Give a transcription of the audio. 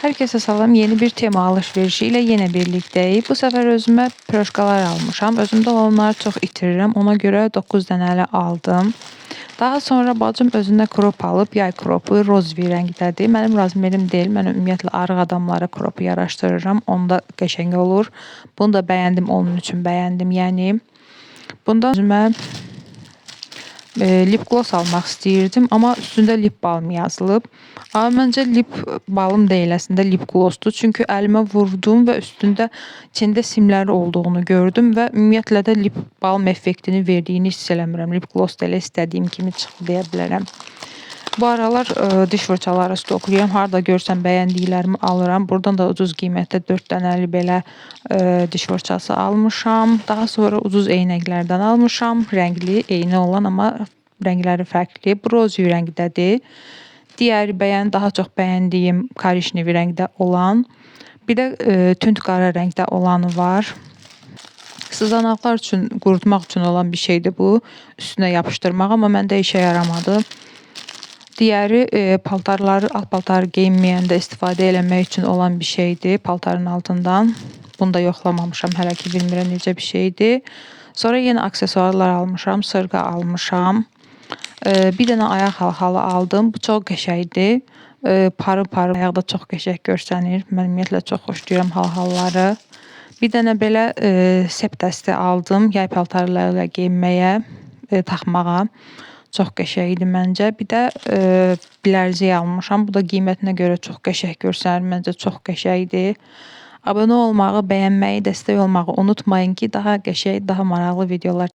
Herkese salam. Yeni bir tema alışverişi ile yine birlikteyiz. Bu sefer özüme piroşkalar almışam. Özümdə olanları çox itirirəm. Ona görə 9 dənəli aldım. Daha sonra bacım özünə krop alıb. Yay kropu rozvi rəngdədir. Mənim razmerim deyil. Mən ümumiyyətlə arıq adamlara kropu yaraşdırıram. Onda qəşəng olur. Bunu da bəyəndim. Onun üçün bəyəndim. Yəni bundan özümə lip gloss almaq istəyirdim, amma üstündə lip balm yazılıb. Amma məncə lip balm deyil, əslində lip glossdur. Çünki əlimə vurdum və üstündə içində simləri olduğunu gördüm və ümumiyyətlə də lip balm effektini verdiyini hiss eləmirəm. Lip gloss da elə istədiyim kimi çıxdı deyə bilərəm. Bu aralar diş fırçaları stoklayıram. Harda görsəm bəyəndiklərimi alıram. Buradan da ucuz qiymətdə 4 dənəli belə diş fırçası almışam. Daha sonra ucuz eynəklərdən almışam. Rəngli, eyni olan, amma rəngləri fərqli. Bu rozvi rəngdədir. Digəri daha çox bəyəndiyim korişnevi rəngdə olan. Bir də tünd qara rəngdə olanı var. Sızanaqlar üçün, qurutmaq üçün olan bir şeydir bu. Üstünə yapışdırmaq, amma məndə işə yaramadı. Digəri paltarları, alt paltarı geyinməyəndə istifadə eləmək üçün olan bir şeydir. Paltarın altından. Bunu da yoxlamamışam. Hələ ki bilmirəm necə bir şeydir. Sonra yenə aksesuarlar almışam. Sırğa almışam. Bir dənə ayaq halhalı aldım. Bu çox qəşəngdir. Parı ayaqda çox qəşəng görsənir. Mən ümumiyyətlə çox xoşlayıram halhalları. Bir dənə belə sep dəsti aldım. Yay paltarlarıyla geyinməyə, taxmağa. Çox qəşəngdir məncə. Bir də bilərzik almışam. Bu da qiymətinə görə çox qəşəng görsənir. Məncə çox qəşəngdir. Abunə olmağı, bəyənməyi, dəstək olmağı unutmayın ki, daha qəşəng, daha maraqlı videolar